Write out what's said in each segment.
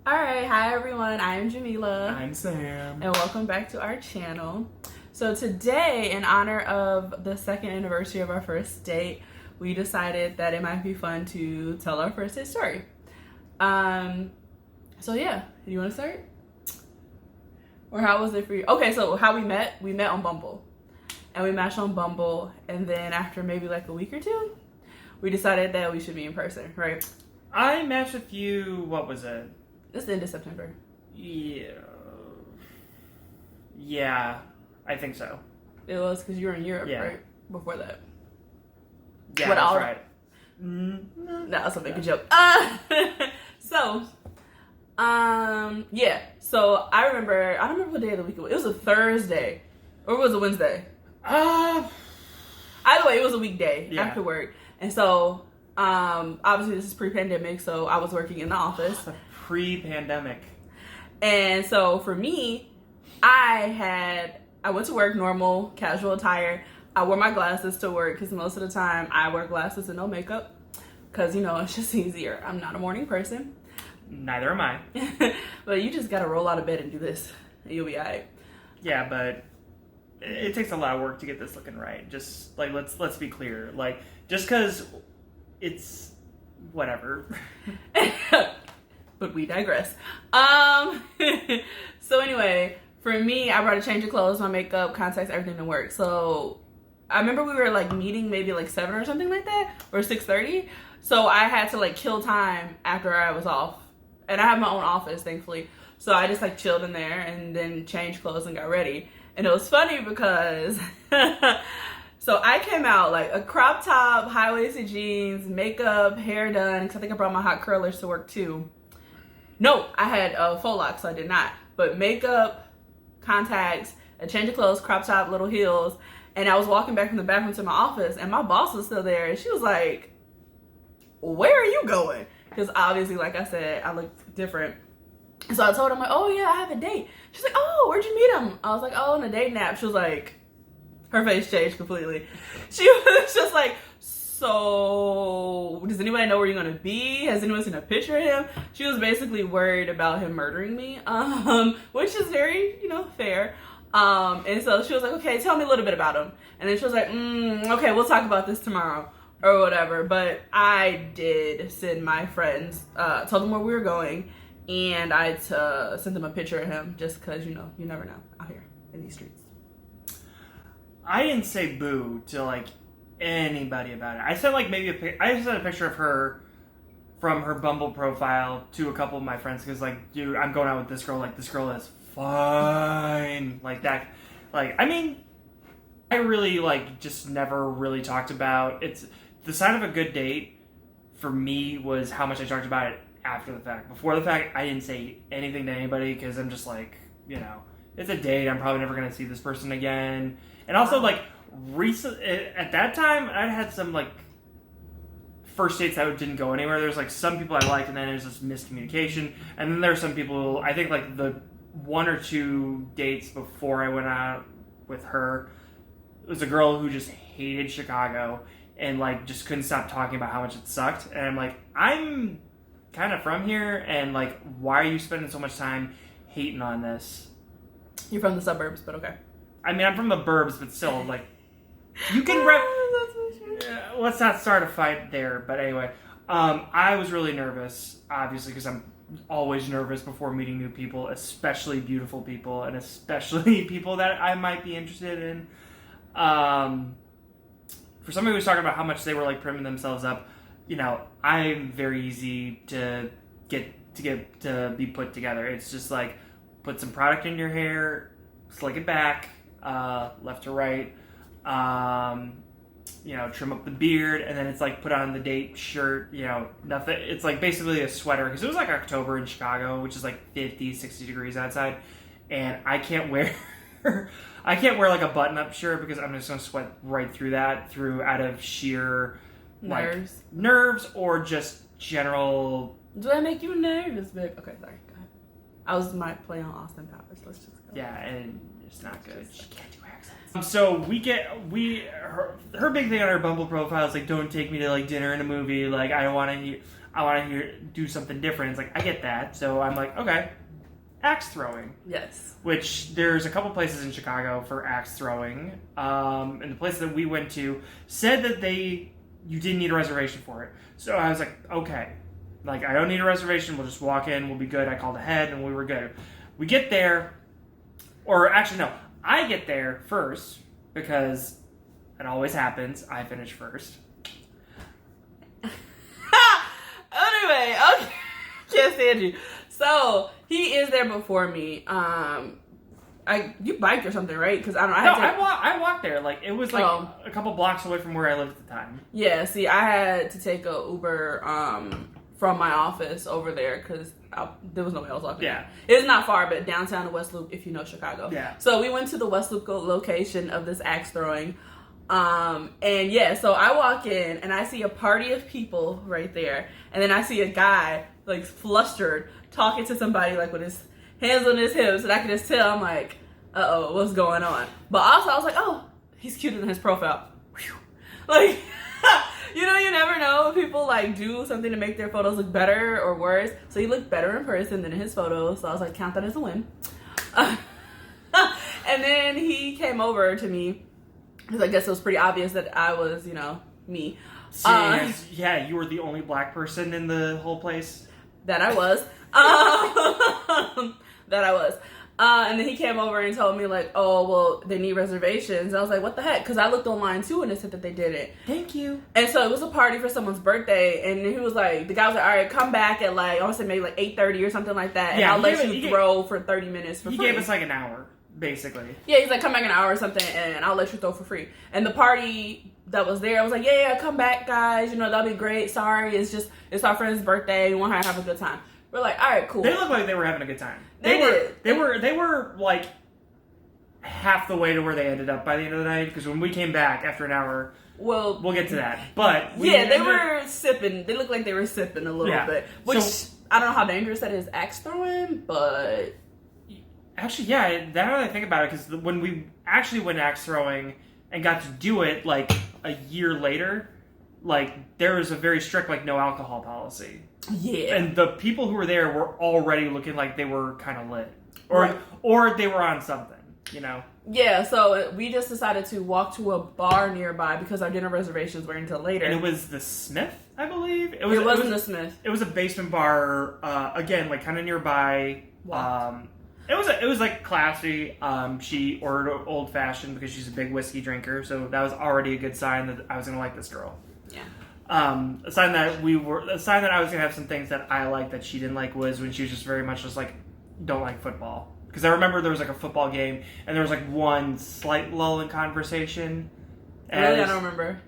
Alright, hi everyone, I am Jamila. I'm Sam. And welcome back to our channel. So today, in honor of the second anniversary of our first date, we decided that it might be fun to tell our first date story. So yeah, do you want to start? Or how was it for you? Okay, so how we met on Bumble. And we matched on Bumble, and then after maybe like a week or two, we decided that we should be in person, right? I matched with you, what was it? It's the end of September. Yeah, I think so. It was because you were in Europe, Yeah. right? Before that. Yeah, But that's I'll- right. No, that's a big joke. Yeah. So I don't remember what day of the week it was. It was a Thursday. Or it was a Wednesday. Either way, it was a weekday after work. And so, obviously this is pre-pandemic, so I was working in the office. Pre-pandemic. And so for me, I went to work normal, casual attire. I wore my glasses to work because most of the time I wear glasses and no makeup because, it's just easier. I'm not a morning person. Neither am I. But you just got to roll out of bed and do this and you'll be all right. Yeah, but it takes a lot of work to get this looking right. Just, like, let's be clear. Like, just because it's whatever. But we digress. So anyway, for me, I brought a change of clothes, my makeup, contacts, everything to work. So I remember we were like meeting maybe like 7 or something like that, or 6:30. So I had to like kill time after I was off, and I have my own office, thankfully. So I just like chilled in there and then changed clothes and got ready. And it was funny because so I came out like a crop top, high-waisted jeans, makeup, hair done, because I think I brought my hot curlers to work too. No, I had faux locks, so I did not. But makeup, contacts, a change of clothes, crop top, little heels. And I was walking back from the bathroom to my office, and my boss was still there. And she was like, where are you going? Because obviously, like I said, I looked different. And so I told her, I'm like, oh, yeah, I have a date. She's like, oh, where'd you meet him? I was like, oh, on a date nap. She was like, her face changed completely. She was just like, so, does anybody know where you're gonna be? Has anyone seen a picture of him? She was basically worried about him murdering me, which is very, fair. And so she was like, okay, tell me a little bit about him. And then she was like, okay, we'll talk about this tomorrow or whatever. But I did send my friends, told them where we were going, and I sent them a picture of him just because, you never know out here in these streets. I didn't say boo to, like, anybody about it. I sent like maybe I sent a picture of her from her Bumble profile to a couple of my friends because, like, dude, I'm going out with this girl. Like, this girl is fine. Like that. Like, I mean, I really like just never really talked about it's the sign of a good date for me was how much I talked about it after the fact. Before the fact, I didn't say anything to anybody because I'm just like, it's a date. I'm probably never gonna see this person again. And also, like, at that time, I had some like first dates that didn't go anywhere. There's like some people I liked, and then there's this miscommunication, and then there's some people. I think like the 1 or 2 dates before I went out with her, it was a girl who just hated Chicago and like just couldn't stop talking about how much it sucked. And I'm like, I'm kind of from here, and like, why are you spending so much time hating on this? You're from the suburbs, but okay. I mean, I'm from the burbs, but still, like. You can let's not start a fight there, but anyway, I was really nervous, obviously, because I'm always nervous before meeting new people, especially beautiful people, and especially people that I might be interested in. For somebody who's talking about how much they were like primming themselves up, I'm very easy to be put together. It's just like put some product in your hair, slick it back, left to right. Trim up the beard, and then it's like put on the date shirt, nothing. It's like basically a sweater because it was like October in Chicago, which is like 50, 60 degrees outside, and I can't wear like a button-up shirt because I'm just gonna sweat right through that out of sheer nerves or just general. Do I make you nervous, babe? Okay, sorry. Go ahead. I was playing on Austin Powers. Let's just go. Yeah, and it's not good. She can't do accents. So her big thing on her Bumble profile is like, don't take me to like dinner and a movie. Like, I don't want to. I want to do something different. It's like, I get that. So I'm like, okay, axe throwing. Yes. Which there's a couple places in Chicago for axe throwing. And the place that we went to said that you didn't need a reservation for it. So I was like, okay. Like, I don't need a reservation. We'll just walk in. We'll be good. I called ahead and we were good. We get there. Or actually, no. I get there first because it always happens. I finish first. Anyway, okay. Can't stand you. So, he is there before me. You biked or something, right? Because I walked there. Like, it was like a couple blocks away from where I lived at the time. Yeah, see, I had to take a Uber from my office over there because there was no way else walking. Yeah. It's not far, but downtown to West Loop, if you know Chicago. Yeah. So we went to the West Loop location of this axe throwing. And yeah, so I walk in and I see a party of people right there. And then I see a guy, like, flustered, talking to somebody, like, with his hands on his hips. And I can just tell, I'm like, uh-oh, what's going on? But also, I was like, oh, he's cuter than his profile. Whew. Like, you know, you never know if people, like, do something to make their photos look better or worse. So he looked better in person than in his photos. So I was like, count that as a win. And then he came over to me. Because I guess it was pretty obvious that I was, you know, me. Yeah, you were the only black person in the whole place. That I was. That I was. And then he came over and told me, like, oh, well, they need reservations. And I was like, what the heck? Because I looked online, too, and it said that they did it. Thank you. And so it was a party for someone's birthday. And he was like, the guy was like, all right, come back at, like, I want to say maybe, like, 8:30 or something like that. And I'll let you throw for 30 minutes for free. He gave us, like, an hour, basically. Yeah, he's like, come back in an hour or something, and I'll let you throw for free. And the party that was there, I was like, yeah, come back, guys. You know, that'll be great. Sorry, it's our friend's birthday. We want her to have a good time. We're like, all right, cool. They looked like they were having a good time. They did. They were like half the way to where they ended up by the end of the night. Because when we came back after an hour, we'll get to that. But they were sipping. They looked like they were sipping a little bit, which I don't know how dangerous that is axe throwing, but actually, yeah. Now that I think about it, because when we actually went axe throwing and got to do it like a year later, like there was a very strict like no alcohol policy. Yeah. And the people who were there were already looking like they were kind of lit. Or they were on something, you know? Yeah, so we just decided to walk to a bar nearby because our dinner reservations weren't until later. And it was the Smith, I believe? It wasn't the Smith. It was a basement bar, again, like kind of nearby. It was like classy. She ordered old fashioned because she's a big whiskey drinker, so that was already a good sign that I was going to like this girl. Yeah. A sign that I was gonna have some things that I liked that she didn't like was when she was just very much just like don't like football. Because I remember there was like a football game and there was like one slight lull in conversation. Really, I don't remember.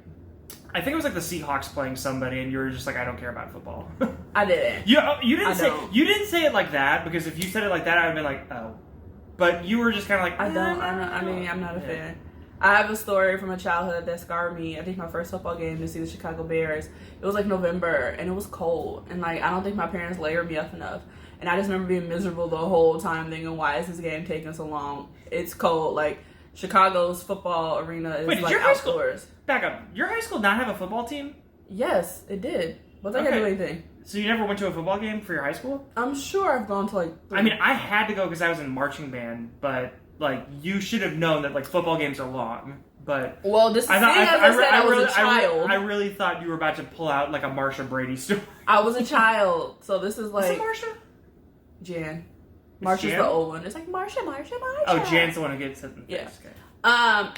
I think it was like the Seahawks playing somebody, and you were just like, I don't care about football. I didn't. You didn't say it like that, because if you said it like that, I would have been like, oh. But you were just kind of like, I'm not a fan. I have a story from a childhood that scarred me. I think my first football game to see the Chicago Bears. It was like November, and it was cold. And like I don't think my parents layered me up enough. And I just remember being miserable the whole time, thinking, why is this game taking so long? It's cold. Like Chicago's football arena is like outdoors. Back up. Your high school not have a football team? Yes, it did. But they didn't do anything. So you never went to a football game for your high school? I'm sure I've gone to like 3. I mean, I had to go because I was in marching band, but like you should have known that like football games are long. But well, this I was a child. I really thought you were about to pull out like a Marsha Brady story. I was a child, so this is like. Is it Marsha? Jan. Marsha's Jan? The old one. It's like Marsha. Oh, Jan's the one who gets hit in the face. Okay. I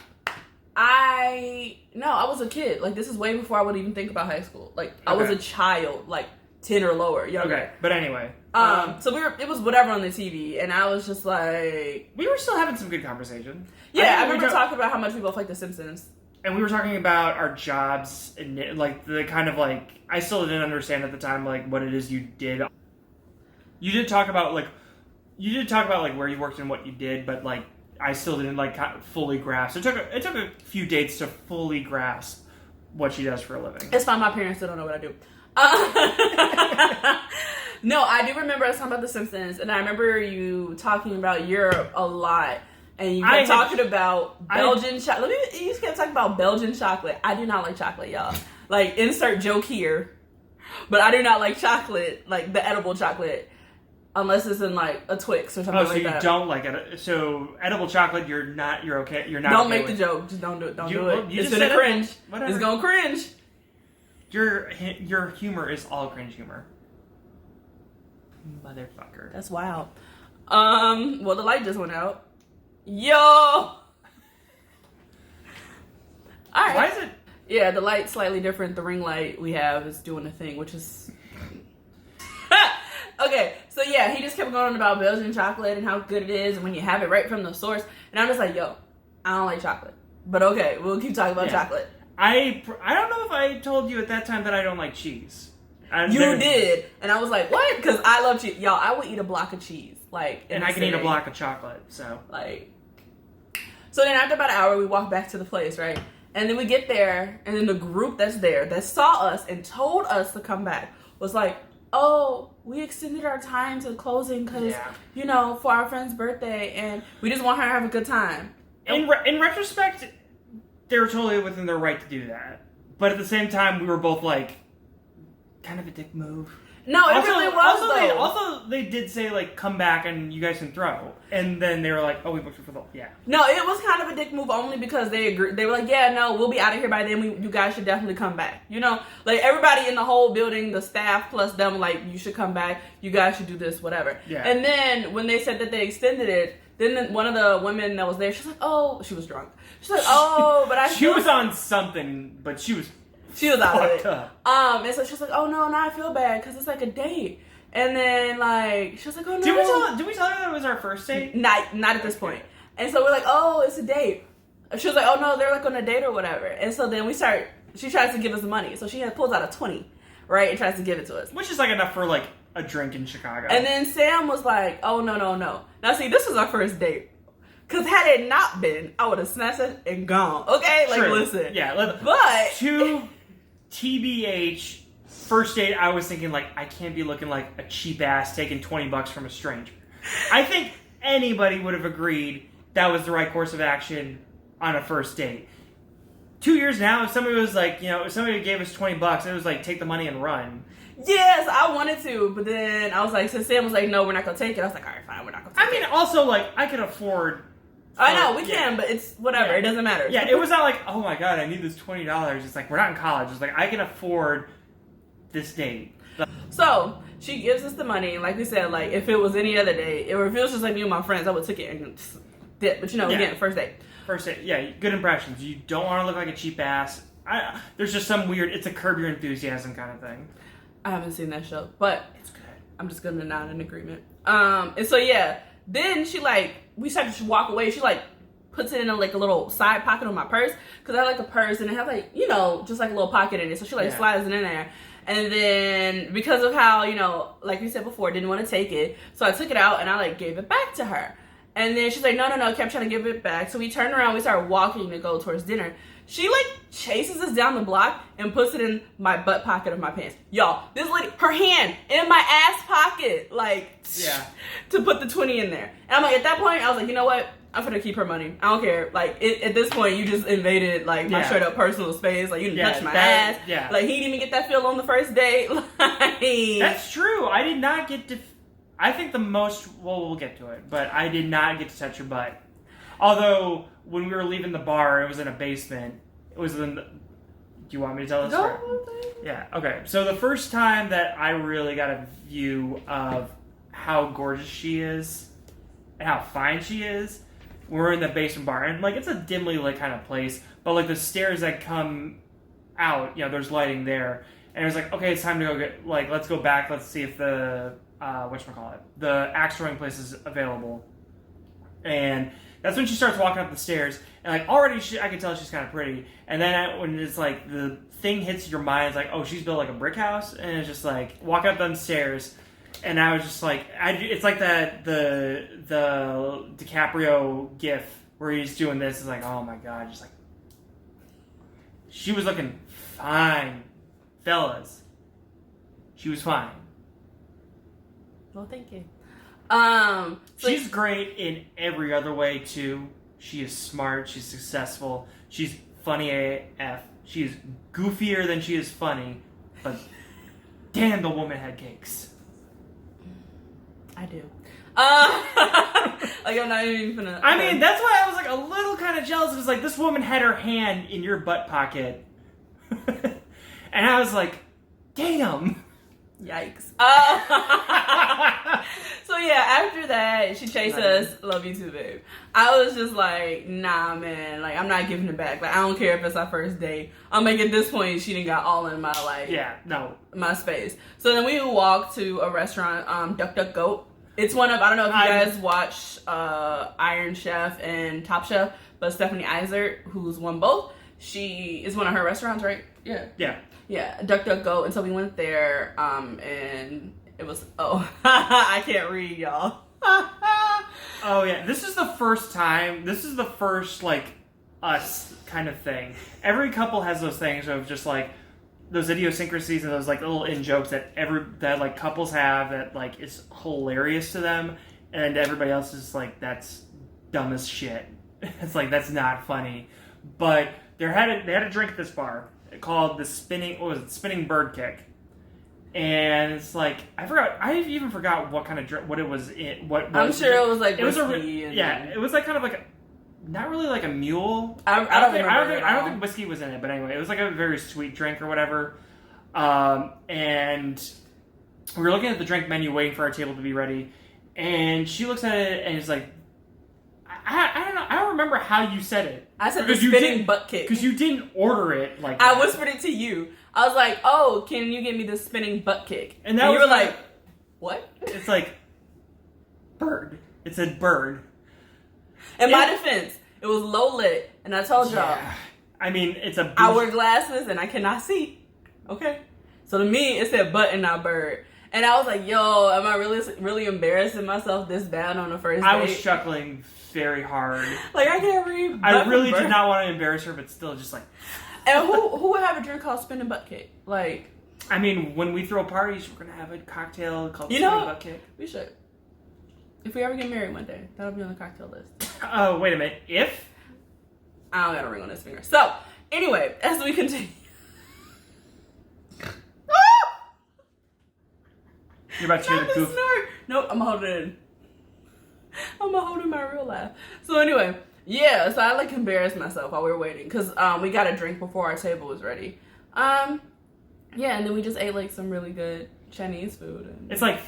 was a kid. Like this is way before I would even think about high school. Like I was a child, like 10 or lower. Younger. Okay, but anyway. So it was whatever on the TV, and I was just like, we were still having some good conversation. Yeah, I remember talking about how much we both like The Simpsons. And we were talking about our jobs and like the kind of like I still didn't understand at the time like what it is you did. You did talk about like where you worked and what you did, but like I still didn't like fully grasp. It took a few dates to fully grasp what she does for a living. It's fine. My parents still don't know what I do. No, I do remember us talking about The Simpsons, and I remember you talking about Europe a lot, and you kept talking about Belgian chocolate. You kept talking about Belgian chocolate. I do not like chocolate, y'all. Like, insert joke here. But I do not like chocolate, like the edible chocolate, unless it's in like a Twix or something like that. Oh, so you don't like it. So edible chocolate, you're okay. You're not. Don't Okay make with. the joke. Just don't do it. Don't do Well, it. you It's just gonna said cringe. Whatever. It's gonna cringe. Your humor is all cringe humor. Motherfucker. That's wild. Well, the light just went out. Yo. All right. Why is it? Yeah, the light's slightly different. The ring light we have is doing a thing, which is... Okay, so yeah, he just kept going on about Belgian chocolate and how good it is and when you have it right from the source. And I'm just like, yo, I don't like chocolate. But okay, we'll keep talking about chocolate. I don't know if I told you at that time that I don't like cheese. You did. And I was like, what? Because I love cheese. Y'all, I would eat a block of cheese. And I can eat a block of chocolate, so. So then after about an hour, we walk back to the place, right? And then we get there, and then the group that's there that saw us and told us to come back was like, oh, we extended our time to closing because, you know, for our friend's birthday, and we just want her to have a good time. In retrospect, they were totally within their right to do that. But at the same time, we were both like, kind of a dick move. No, it really was, also, they did say, like, come back and you guys can throw. And then they were like, oh, we booked you for the... Yeah. No, it was kind of a dick move only because they agreed. They were like, yeah, no, we'll be out of here by then. You guys should definitely come back. You know? Like, everybody in the whole building, the staff plus them, like, you should come back. You guys should do this, whatever. Yeah. And then when they said that they extended it, then one of the women that was there, she's like, oh... She was drunk. She's like, oh, but I... She was on something, but she was out of it. Up. And so she's like, oh, no, I feel bad because it's like a date. And then, like, she was like, oh, no. Did we tell her that it was our first date? Not at this point. And so we're like, oh, it's a date. She was like, oh, no, they're, like, on a date or whatever. And so then she tries to give us money. So she pulls out a 20, right, and tries to give it to us. Which is, like, enough for, like, a drink in Chicago. And then Sam was like, oh, no. Now, see, this was our first date. Because had it not been, I would have snatched it and gone. Okay? Like, listen. Yeah. But... To TBH... First date, I was thinking, like, I can't be looking like a cheap ass taking $20 from a stranger. I think anybody would have agreed that was the right course of action on a first date. 2 years now, if somebody was like, you know, if somebody gave us $20, it was like, take the money and run. Yes, I wanted to, but then I was like, since Sam was like, no, we're not going to take it, I was like, all right, fine, we're not going to take it. I mean, also, like, I could afford... I know, we can, but it's whatever, it doesn't matter. Yeah, it was not like, oh my god, I need this $20. It's like, we're not in college. It's like, I can afford... this date. So she gives us the money. Like we said, like if it was any other day, if it was just like me and my friends, I would take it and dip. But you know, again, first date. First date, yeah, good impressions. You don't want to look like a cheap ass. There's just some weird, it's a Curb Your Enthusiasm kind of thing. I haven't seen that show, but it's good. I'm just gonna nod in agreement. And so yeah, then she we started to walk away. She puts it in a little side pocket of my purse because I like a purse and it has just like a little pocket in it. So she slides it in there. And then, because of how, like we said before, didn't want to take it. So I took it out and I, gave it back to her. And then she's like, no, kept trying to give it back. So we turned around, we started walking to go towards dinner. She, chases us down the block and puts it in my butt pocket of my pants. Y'all, this lady, her hand in my ass pocket, to put the 20 in there. And I'm like, at that point, I was like, you know what? I'm gonna keep her money. I don't care. At this point, you just invaded my straight up personal space. You didn't touch my ass. Yeah. He didn't even get that feel on the first date. That's true. I did not get to. I think the most. Well, we'll get to it, but I did not get to touch your butt. Although when we were leaving the bar, it was in a basement. It was in. Do you want me to tell this story? Yeah. Okay. So the first time that I really got a view of how gorgeous she is and how fine she is. We're in the basement bar, and it's a dimly lit kind of place, but the stairs that come out, there's lighting there, and it was like, okay, it's time to go get let's go back, let's see if the the axe throwing place is available, and that's when she starts walking up the stairs, and already I can tell she's kind of pretty, and then when it's the thing hits your mind, it's like, oh, she's built like a brick house, and it's just walking up them stairs. And I was just it's like the DiCaprio gif where he's doing this. It's like, oh my god, just she was looking fine, fellas. She was fine. Well, thank you. She's great in every other way too. She is smart. She's successful. She's funny AF. She's goofier than she is funny, but damn, the woman had cakes. I do. Like, I'm not even gonna. I mean, that's why I was like a little kind of jealous. Because like this woman had her hand in your butt pocket, and I was like, damn. Yikes. So yeah, after that, she chased us. Love you too, babe. I was just like, nah, man. Like, I'm not giving it back. Like, I don't care if it's our first date. I'm like, at this point, she done got all in my, like, my space. So then we walked to a restaurant, Duck Duck Goat. It's one of, I don't know if you guys watch Iron Chef and Top Chef, but Stephanie Izard, who's won both, she is one of her restaurants, right? Yeah. Yeah. Yeah, Duck Duck Goat. And so we went there, and it was, I can't read, y'all. Oh, yeah. This is the first, like, us kind of thing. Every couple has those things of just, like, those idiosyncrasies and those, like, little in-jokes that like, couples have that, like, is hilarious to them. And everybody else is like, that's dumb as shit. It's like, that's not funny. But they had a drink at this bar called the Spinning Bird Kick. And it's like, I even forgot what kind of drink, what it was in, I'm sure it was like, it was it was like kind of like not really like a mule. I don't think whiskey was in it, but anyway, it was like a very sweet drink or whatever. And we were looking at the drink menu, waiting for our table to be ready, and she looks at it and is like, I don't know. I don't remember how you said it. I said the spinning butt kick. Because you didn't order it like that. I whispered it to you. I was like, oh, can you give me the spinning butt kick? And you were like, what? It's like, bird. It said bird. In my defense, it was low lit, and I told y'all. I mean, it's a... I wear glasses, and I cannot see. Okay? So to me, it said butt and not bird. And I was like, yo, am I really embarrassing myself this bad on the first date? I was chuckling very hard. Like, I can't read. I really did not want to embarrass her, but still just like... And who would have a drink called spinning butt kick? Like... I mean, when we throw parties, we're going to have a cocktail called spinning butt kick. We should. If we ever get married one day, that'll be on the cocktail list. Oh, wait a minute. If? I don't got a ring on this finger. So, anyway, as we continue... You're about to hear the goof. Snort. Nope, I'm holding it in. I'm holding my real laugh. So anyway, yeah, so I like embarrassed myself while we were waiting because we got a drink before our table was ready. Yeah, and then we just ate like some really good Chinese food. And... It's like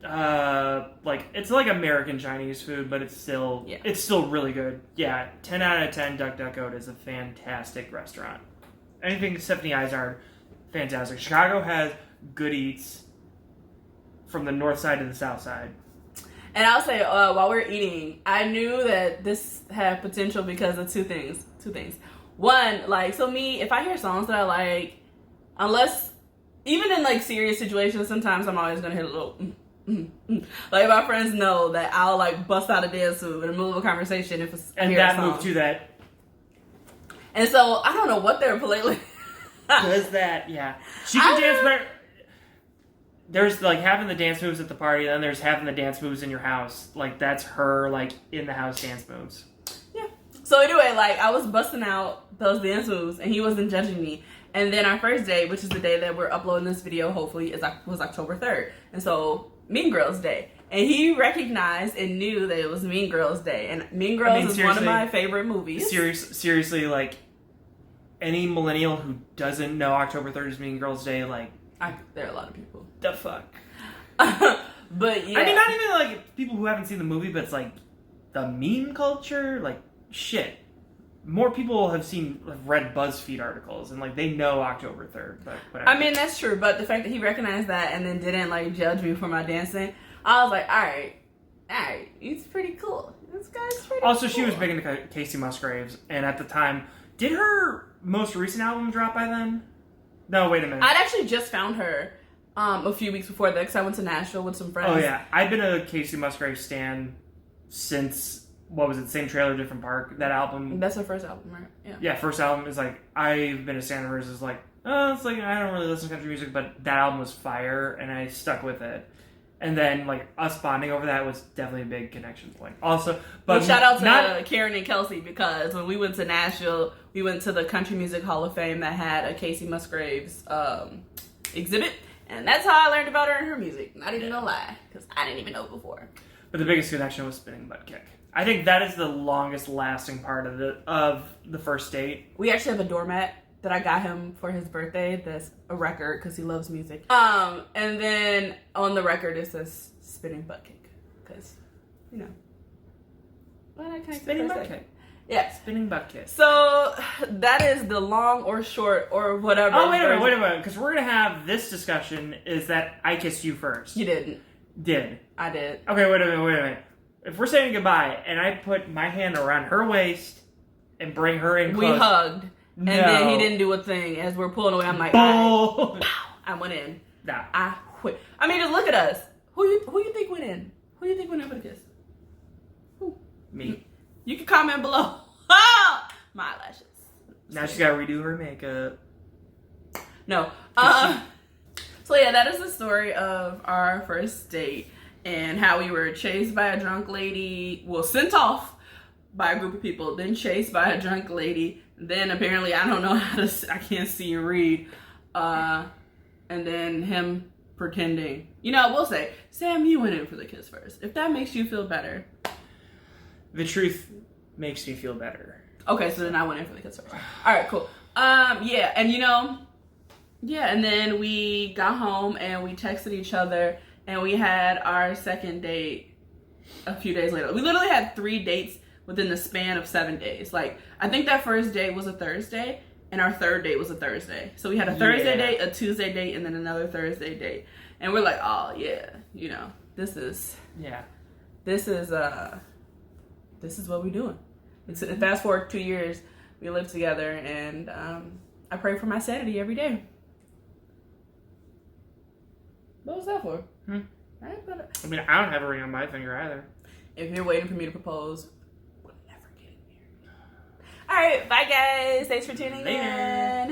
it's like American Chinese food, but it's still really good. Yeah, 10 out of 10. Duck Duck Goat is a fantastic restaurant. Anything Stephanie Izard, fantastic. Chicago has good eats. From the north side to the south side. And I'll say, while we're eating, I knew that this had potential because of two things. One, like, so me, if I hear songs that I like, unless, even in, like, serious situations, sometimes I'm always going to hit a little, Like, my friends know that I'll, like, bust out a dance move in the middle of a conversation if it's, and that move to that. And so, I don't know what they're politely... Does that, yeah. She can dance better. There's, like, having the dance moves at the party, and then there's having the dance moves in your house. Like, that's her, like, in-the-house dance moves. Yeah. So, anyway, like, I was busting out those dance moves, and he wasn't judging me. And then our first day, which is the day that we're uploading this video, hopefully, was October 3rd. And so, Mean Girls Day. And he recognized and knew that it was Mean Girls Day. And Mean Girls is one of my favorite movies. Seriously, like, any millennial who doesn't know October 3rd is Mean Girls Day, like... there are a lot of people. The fuck? But yeah. I mean, not even like people who haven't seen the movie, but it's like the meme culture. Like, shit. More people have read BuzzFeed articles and like they know October 3rd. But whatever. I mean, that's true. But the fact that he recognized that and then didn't like judge me for my dancing, I was like, all right, it's pretty cool. This guy's pretty cool. Also, she was big into Casey Musgraves, and at the time, did her most recent album drop by then? No, wait a minute. I'd actually just found her a few weeks before that because I went to Nashville with some friends. Oh, yeah. I've been a Casey Musgraves stan since, what was it, Same Trailer, Different Park, that album. That's her first album, right? Yeah. Yeah, first album is like, I've been a stan of hers, is like, it's like, I don't really listen to country music, but that album was fire, and I stuck with it. And then, like, us bonding over that was definitely a big connection point. Also, but shout out to Karen and Kelsey because when we went to Nashville, we went to the Country Music Hall of Fame that had a Casey Musgraves exhibit, And that's how I learned about her and her music. Not even gonna lie, because I didn't even know before. But the biggest connection was spinning butt kick. I think that is the longest lasting part of the first date. We actually have a doormat that I got him for his birthday. That's a record because he loves music. And then on the record it says spinning butt kick because, you know. Well, I can't Spinning butt kick. Yeah. Spinning butt kick. So that is the long or short or whatever. Oh, wait a minute. Because we're going to have this discussion is that I kissed you first. You didn't. Did. I did. Okay, wait a minute. If we're saying goodbye and I put my hand around her waist and bring her in close. We hugged. No. And then he didn't do a thing. As we're pulling away, I'm like, Bull. I went in. Nah. I quit. I mean, just look at us. Who you think went in? Who you think went in for the kiss? Who? Me. You can comment below. My eyelashes. Now she's got to redo her makeup. No. So yeah, that is the story of our first date and how we were chased by a drunk lady. Well, sent off by a group of people, then chased by a drunk lady. Then apparently I don't know how to. I can't see or read. And then him pretending. You know, we'll say, Sam, you went in for the kiss first. If that makes you feel better. The truth makes me feel better. Okay, so then I went in for the kiss first. All right, cool. Yeah, and you know, yeah, and then we got home and we texted each other and we had our second date a few days later. We literally had 3 dates within the span of 7 days. Like, I think that first date was a Thursday and our third date was a Thursday. So we had a Thursday date, a Tuesday date, and then another Thursday date. And we're like, oh yeah, you know, this is what we're doing. It's, fast forward 2 years, we live together, and I pray for my sanity every day. What was that for? I mean, I don't have a ring on my finger either. If you're waiting for me to propose, we're never getting married. All right, bye guys. Thanks for tuning in.